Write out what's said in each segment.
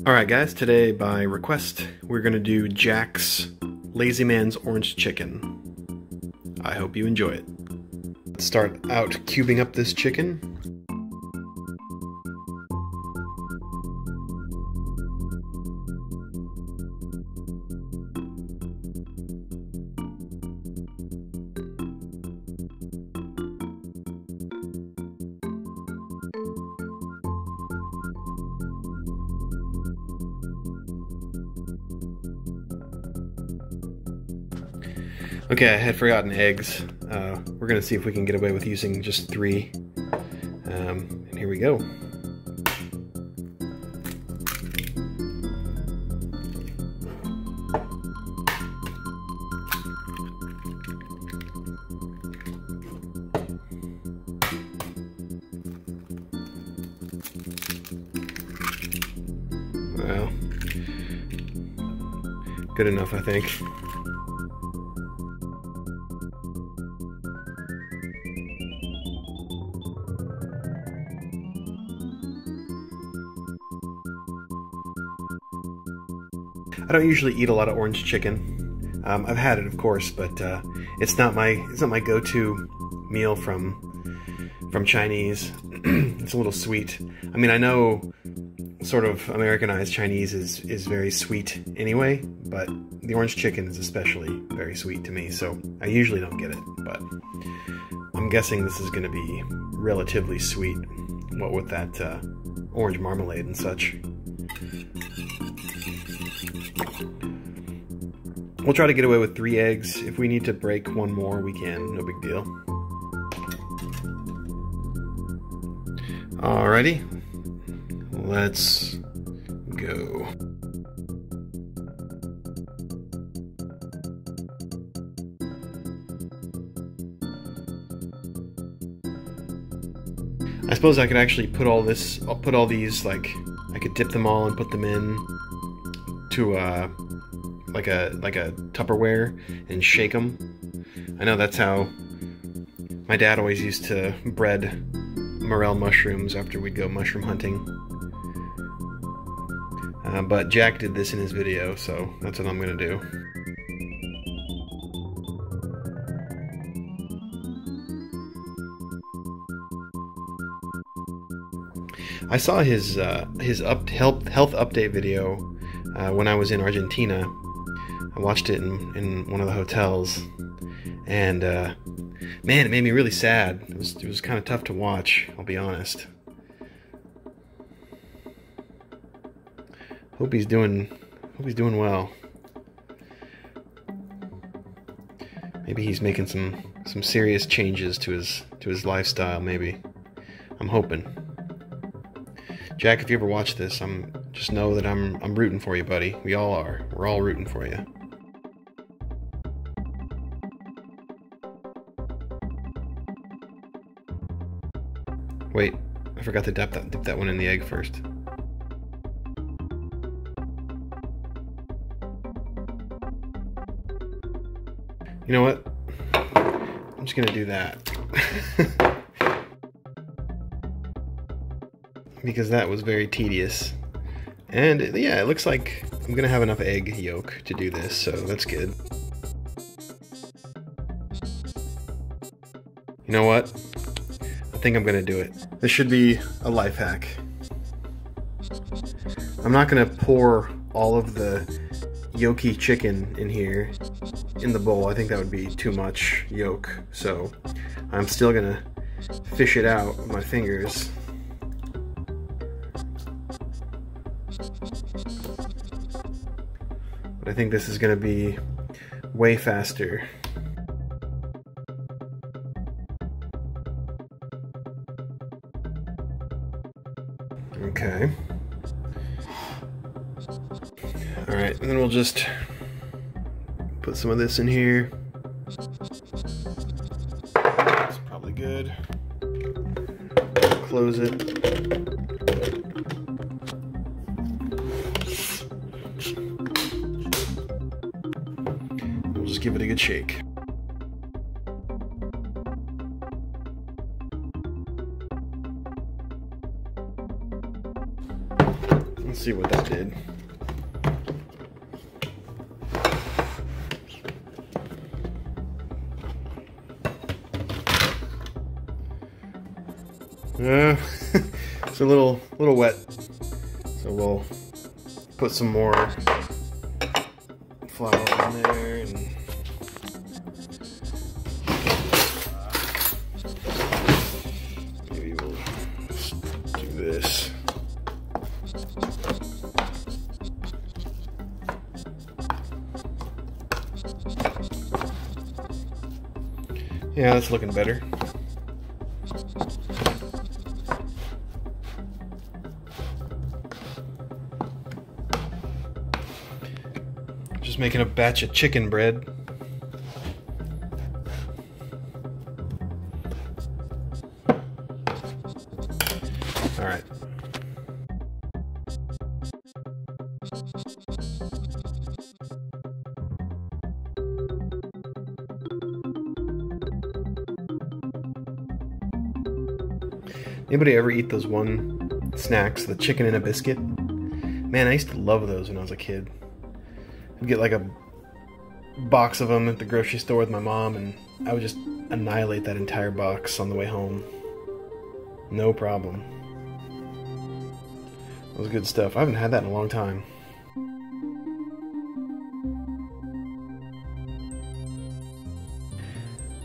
Alright guys, today by request, we're gonna do Jack's Lazy Man's Orange Chicken. I hope you enjoy it. Let's start out cubing up this chicken. Okay, I had forgotten eggs. We're gonna see if we can get away with using just 3. And here we go. Well, good enough, I think. I don't usually eat a lot of orange chicken. I've had it, of course, but it's not my go-to meal from Chinese. It's a little sweet. I mean, I know sort of Americanized Chinese is very sweet anyway, but the orange chicken is especially very sweet to me, so I usually don't get it, but I'm guessing this is going to be relatively sweet, what with that orange marmalade and such. We'll try to get away with 3 eggs. If we need to break one more, we can. No big deal. Alrighty. Let's go. I suppose I could actually put all this, I'll put all these, like, I could dip them all and put them in to like a Tupperware and shake them. I know that's how my dad always used to bread morel mushrooms after we'd go mushroom hunting. But Jack did this in his video, so that's what I'm gonna do. I saw his health update video when I was in Argentina. I watched it in one of the hotels, and man, it made me really sad. It was kind of tough to watch, I'll be honest. Hope he's doing well. Maybe he's making some serious changes to his lifestyle. Maybe, I'm hoping. Jack, if you ever watch this, just know that I'm rooting for you, buddy. We all are. We're all rooting for you. Wait, I forgot to dip that one in the egg first. You know what? I'm just gonna do that. Because that was very tedious. And yeah, it looks like I'm gonna have enough egg yolk to do this, so that's good. You know what? I think I'm gonna do it. This should be a life hack. I'm not gonna pour all of the yolky chicken in here in the bowl. I think that would be too much yolk, so I'm still gonna fish it out with my fingers. But I think this is gonna be way faster. Okay. Alright, and then we'll just put some of this in here. That's probably good. Close it. We'll just give it a good shake. see what that did. It's a little wet, so we'll put some more flour in there, and maybe we'll do this. Yeah, that's looking better. Just making a batch of chicken bread. All right. Anybody ever eat those one snacks, the chicken in a biscuit? Man, I used to love those when I was a kid. I'd get like a box of them at the grocery store with my mom, and I would just annihilate that entire box on the way home. No problem. That was good stuff. I haven't had that in a long time.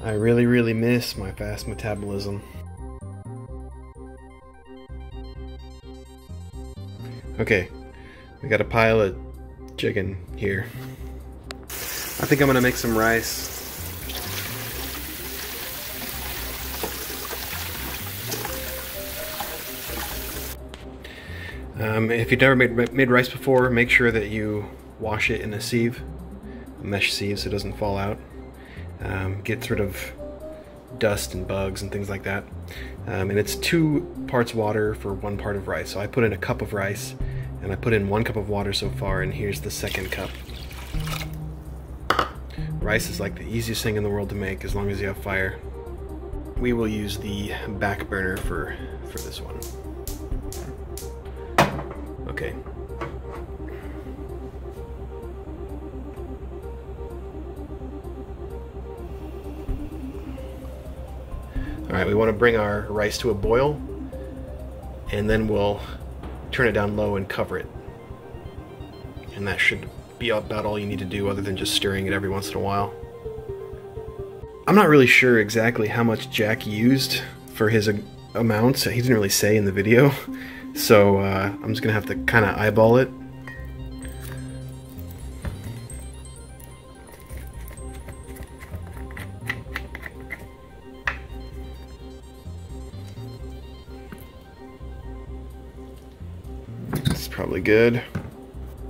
I really, really miss my fast metabolism. Okay, we got a pile of chicken here. I think I'm gonna make some rice. If you've never made rice before, make sure that you wash it in a sieve, a mesh sieve, so it doesn't fall out. Gets rid of dust and bugs and things like that. And it's 2 parts water for 1 part of rice. So I put in a cup of rice, and I put in 1 cup of water so far, and here's the 2nd cup. Rice is like the easiest thing in the world to make as long as you have fire. We will use the back burner for this one. Okay. Alright, we want to bring our rice to a boil, and then we'll turn it down low and cover it. And that should be about all you need to do, other than just stirring it every once in a while. I'm not really sure exactly how much Jack used for his amounts. He didn't really say in the video, so I'm just gonna have to kind of eyeball it. It's probably good.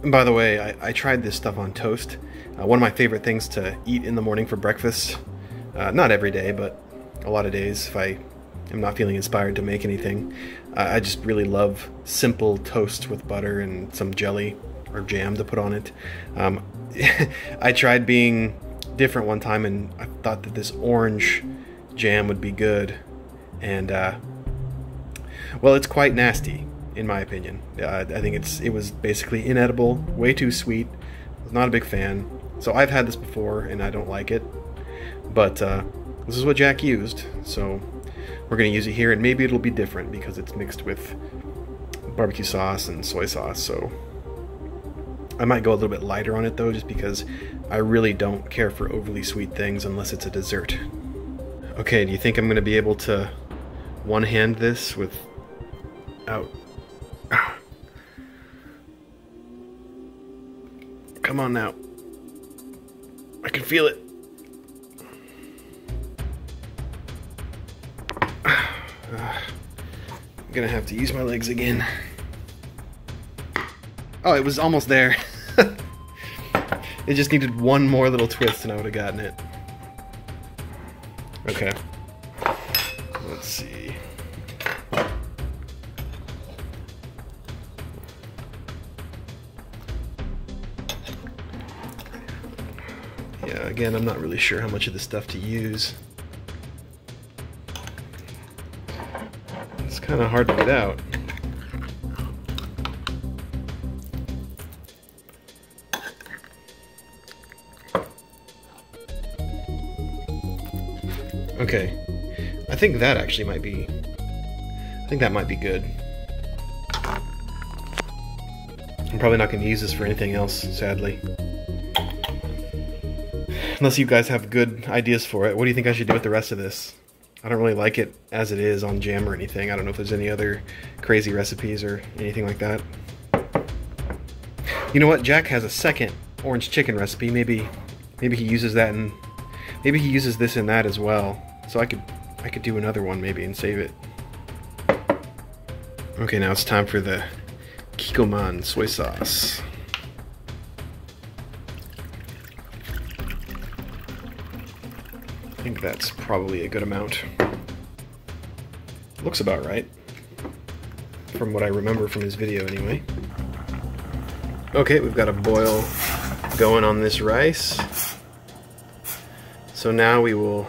And by the way, I tried this stuff on toast. One of my favorite things to eat in the morning for breakfast. Not every day, but a lot of days if I am not feeling inspired to make anything. I just really love simple toast with butter and some jelly or jam to put on it. I tried being different one time, and I thought that this orange jam would be good. And, well, it's quite nasty, in my opinion. I think it was basically inedible, way too sweet. I was not a big fan. So I've had this before, and I don't like it. But this is what Jack used, so we're going to use it here, and maybe it'll be different because it's mixed with barbecue sauce and soy sauce, so I might go a little bit lighter on it though, just because I really don't care for overly sweet things unless it's a dessert. Okay, do you think I'm going to be able to one-hand this without... Come on now. I can feel it. I'm gonna have to use my legs again. Oh, it was almost there. It just needed one more little twist and I would have gotten it. Okay. Let's see. Yeah, again, I'm not really sure how much of this stuff to use. It's kind of hard to get out. Okay, I think that actually might be, I think that might be good. I'm probably not going to use this for anything else, sadly. Unless you guys have good ideas for it. What do you think I should do with the rest of this? I don't really like it as it is on jam or anything. I don't know if there's any other crazy recipes or anything like that. You know what? Jack has a second orange chicken recipe. Maybe he uses that, and maybe he uses this in that as well. So I could do another one maybe and save it. Okay, now it's time for the Kikkoman soy sauce. I think that's probably a good amount. Looks about right, from what I remember from his video anyway. Okay, we've got a boil going on this rice. So now we will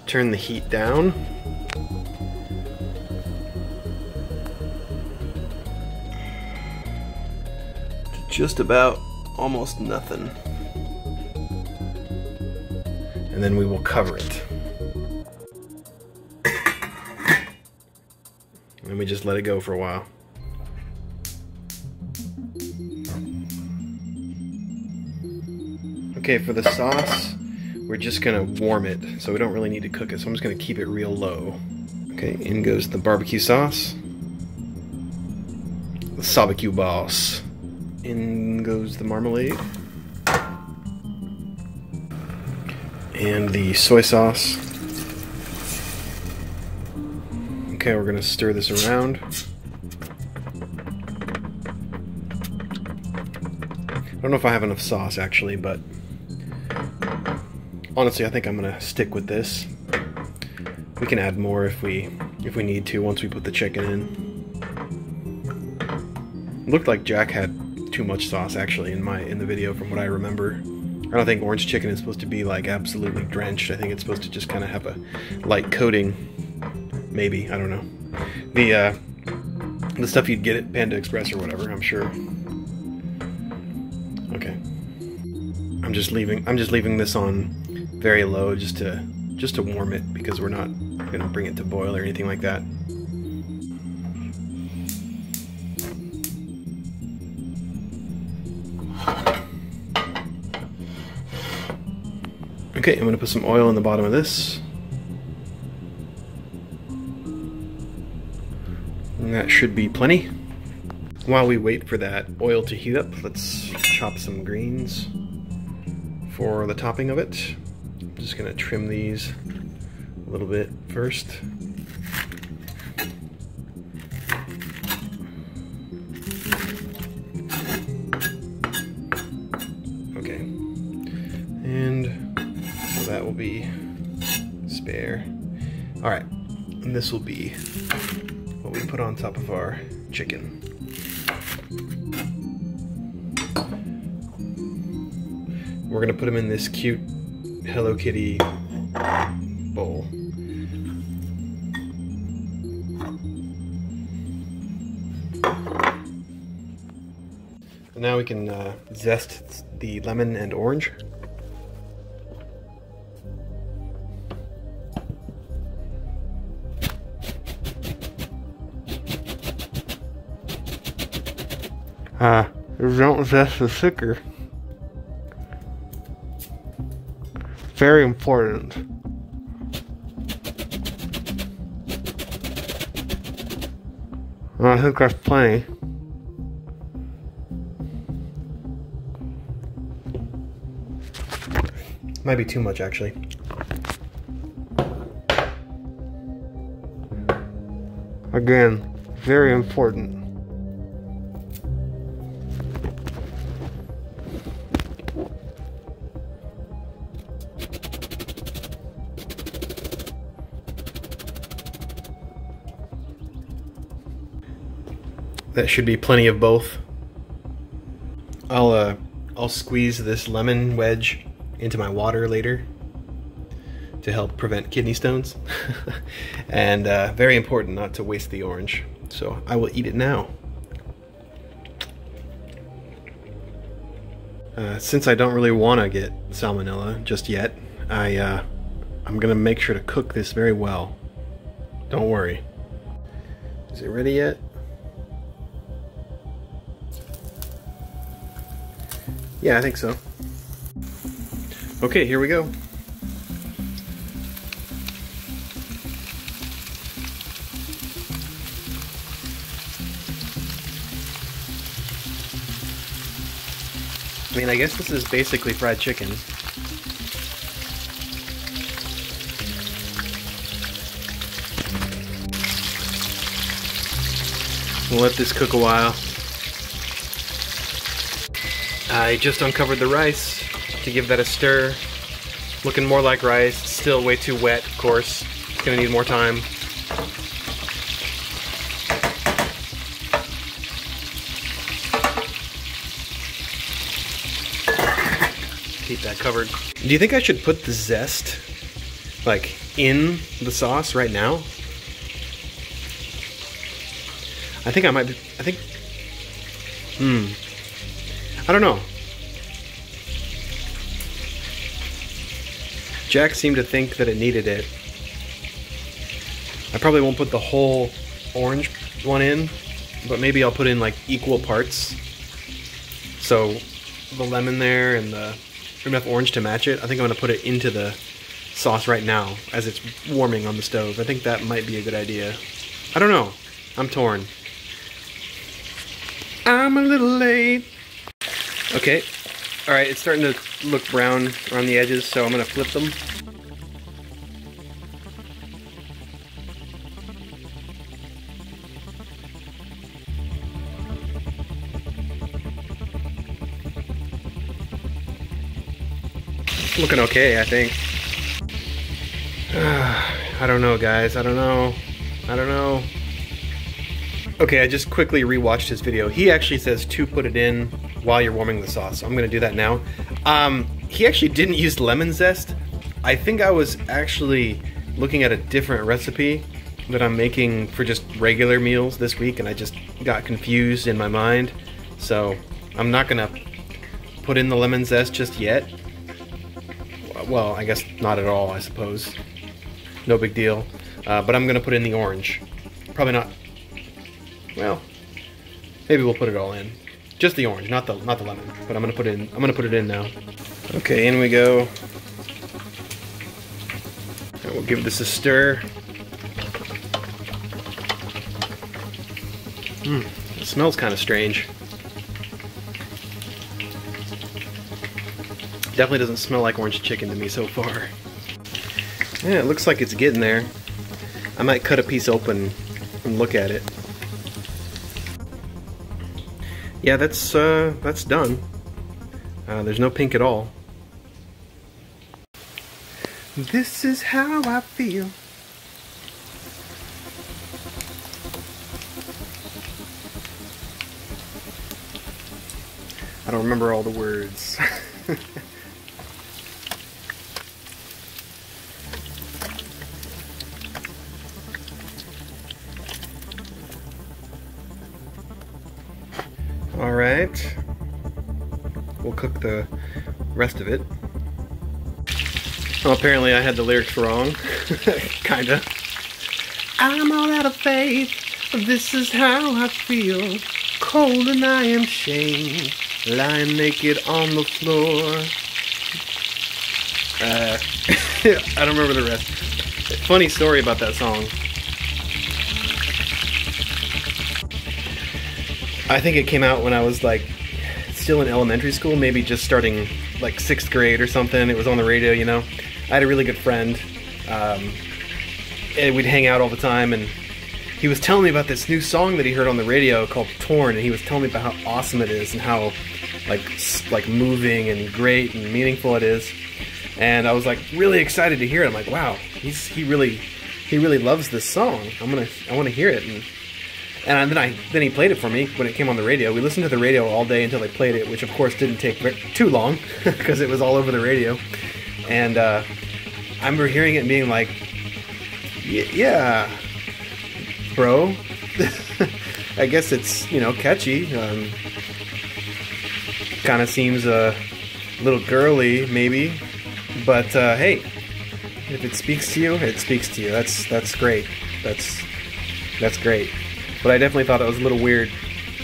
turn the heat down. To just about almost nothing. And then we will cover it. And we just let it go for a while. Okay, for the sauce, we're just gonna warm it, so we don't really need to cook it, so I'm just gonna keep it real low. Okay, in goes the barbecue sauce. The barbecue sauce. In goes the marmalade. And the soy sauce. Okay, we're gonna stir this around. I don't know if I have enough sauce actually, but honestly I think I'm gonna stick with this. We can add more if we need to once we put the chicken in. It looked like Jack had too much sauce actually in the video from what I remember. I don't think orange chicken is supposed to be like absolutely drenched. I think it's supposed to just kind of have a light coating. Maybe, I don't know. The stuff you'd get at Panda Express or whatever, I'm sure. Okay. I'm just leaving this on very low just to warm it, because we're not gonna bring it to boil or anything like that. Okay, I'm gonna put some oil in the bottom of this. And that should be plenty. While we wait for that oil to heat up, let's chop some greens for the topping of it. I'm just gonna trim these a little bit first. Okay, and so that will be spare. All right, and this will be what we put on top of our chicken. We're gonna put them in this cute Hello Kitty bowl. And now we can zest the lemon and orange. Don't zest the sugar. Very important. Well, I think that's plenty. Might be too much, actually. Again, very important. That should be plenty of both. I'll squeeze this lemon wedge into my water later to help prevent kidney stones. And very important not to waste the orange. So I will eat it now. Since I don't really want to get salmonella just yet, I I'm gonna make sure to cook this very well. Don't worry. Is it ready yet? Yeah, I think so. Okay, here we go. I mean, I guess this is basically fried chicken. We'll let this cook a while. I just uncovered the rice to give that a stir. Looking more like rice, still way too wet, of course. It's gonna need more time. Keep that covered. Do you think I should put the zest, like, in the sauce right now? I think I might be, I don't know. Jack seemed to think that it needed it. I probably won't put the whole orange one in, but maybe I'll put in like equal parts. So the lemon there and the enough orange to match it. I think I'm gonna put it into the sauce right now as it's warming on the stove. I think that might be a good idea. I don't know. I'm torn. I'm a little late. Okay. Alright, it's starting to look brown around the edges, so I'm gonna flip them. Looking okay, I think. I don't know, guys. I don't know. Okay, I just quickly rewatched his video. He actually says to put it in while you're warming the sauce. So I'm gonna do that now. He actually didn't use lemon zest. I think I was actually looking at a different recipe that I'm making for just regular meals this week, and I just got confused in my mind. So I'm not gonna put in the lemon zest just yet. Well, I guess not at all, I suppose. No big deal. But I'm gonna put in the orange. Probably not. Well, maybe we'll put it all in. Just the orange, not the lemon. But I'm gonna put it in now. Okay, in we go. And we'll give this a stir. It smells kind of strange. Definitely doesn't smell like orange chicken to me so far. Yeah, it looks like it's getting there. I might cut a piece open and look at it. Yeah, that's done. There's no pink at all. This is how I feel. I don't remember all the words. Alright, we'll cook the rest of it. Oh, apparently I had the lyrics wrong. Kinda. I'm all out of faith, this is how I feel. Cold and I am shamed, lying naked on the floor. I don't remember the rest. Funny story about that song. I think it came out when I was like still in elementary school, maybe just starting like 6th grade or something. It was on the radio, you know. I had a really good friend, and we'd hang out all the time, and he was telling me about this new song that he heard on the radio called Torn, and he was telling me about how awesome it is and how like moving and great and meaningful it is. And I was like really excited to hear it. I'm like, wow, he really loves this song. I want to hear it. And then he played it for me when it came on the radio. We listened to the radio all day until they played it, which of course didn't take too long because it was all over the radio. And I remember hearing it and being like, yeah, bro. I guess it's, you know, catchy. Kind of seems a little girly, maybe. But hey, If it speaks to you, it speaks to you. That's great. That's great. But I definitely thought it was a little weird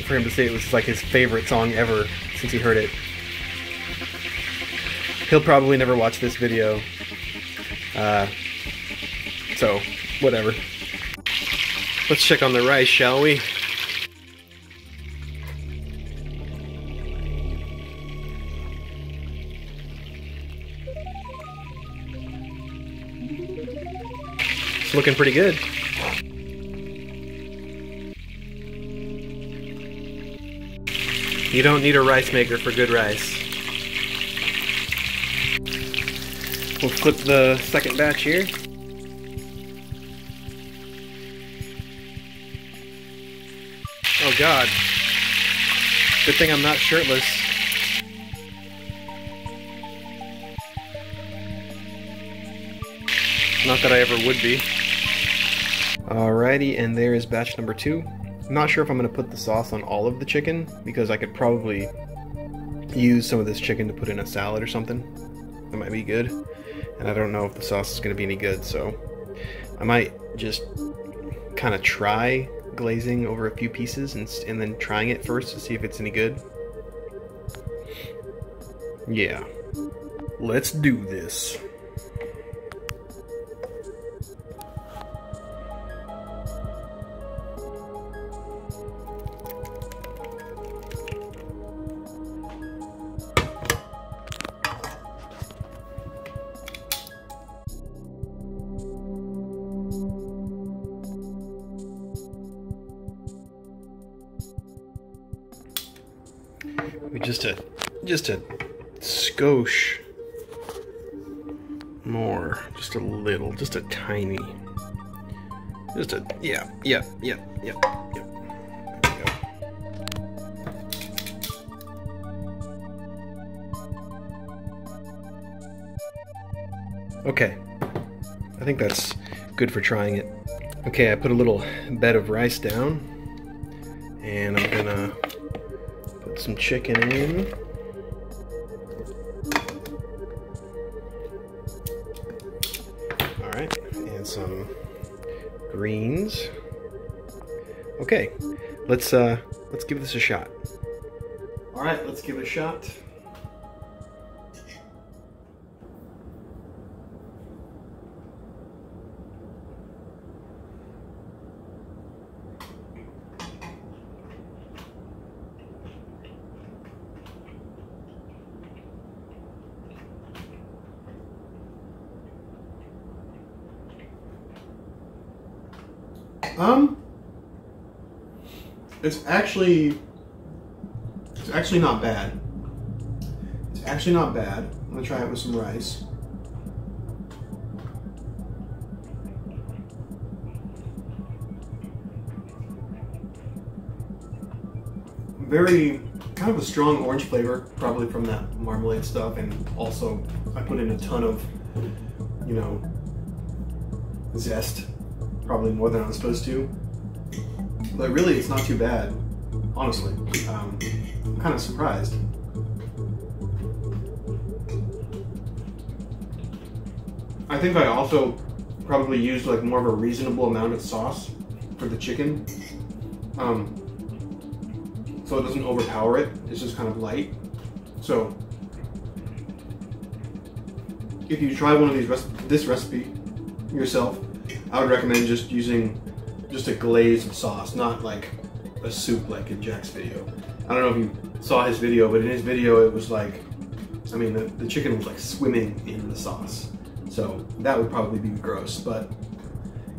for him to say it was like his favorite song ever since he heard it. He'll probably never watch this video. So, whatever. Let's check on the rice, shall we? It's looking pretty good. You don't need a rice maker for good rice. We'll flip the second batch here. Oh God. Good thing I'm not shirtless. Not that I ever would be. Alrighty, and there is batch number 2. I'm not sure if I'm going to put the sauce on all of the chicken, because I could probably use some of this chicken to put in a salad or something. That might be good. And I don't know if the sauce is going to be any good, so I might just kind of try glazing over a few pieces and then trying it first to see if it's any good. Yeah. Let's do this. Just a skosh more, just a little, just a tiny, just a, yeah. There we go. Okay, I think that's good for trying it. Okay, I put a little bed of rice down, and I'm gonna put some chicken in. Alright, and some greens. Okay, let's give this a shot. Alright, let's give it a shot. It's actually not bad. It's actually not bad. I'm gonna try it with some rice. Very, kind of a strong orange flavor, probably from that marmalade stuff, and also I put in a ton of, you know, zest, probably more than I was supposed to. But really, it's not too bad, honestly. I'm kind of surprised. I think I also probably used like more of a reasonable amount of sauce for the chicken. So it doesn't overpower it, it's just kind of light. So if you try one of these this recipe yourself, I would recommend just using just a glazed sauce, not like a soup like in Jack's video. I don't know if you saw his video, but in his video it was like, I mean, the chicken was like swimming in the sauce. So that would probably be gross, but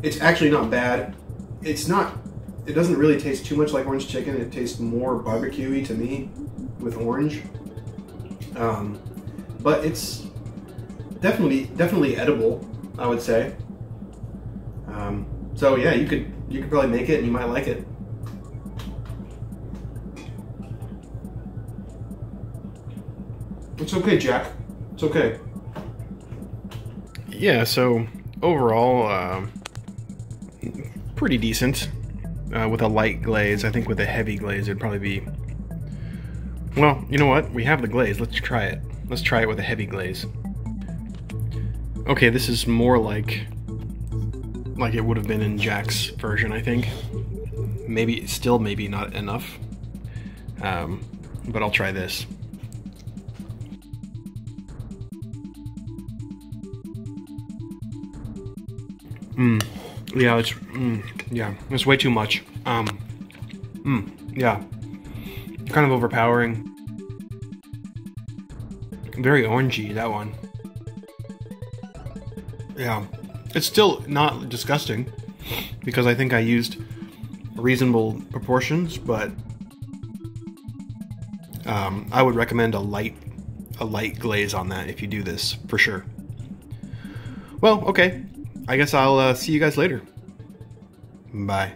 it's actually not bad. It doesn't really taste too much like orange chicken. It tastes more barbecue-y to me with orange. But it's definitely edible, I would say. So yeah, you could probably make it and you might like it. It's okay, Jack. It's okay. Yeah, so overall, pretty decent. With a light glaze. I think with a heavy glaze it'd probably be... Well, you know what? We have the glaze. Let's try it. Let's try it with a heavy glaze. Okay, this is more like it would have been in Jack's version, I think. Maybe, still maybe not enough. But I'll try this. Yeah, it's way too much. Yeah. Kind of overpowering. Very orangey, that one. Yeah. It's still not disgusting, because I think I used reasonable proportions, but I would recommend a light glaze on that if you do this, for sure. Well, okay. I guess I'll see you guys later. Bye.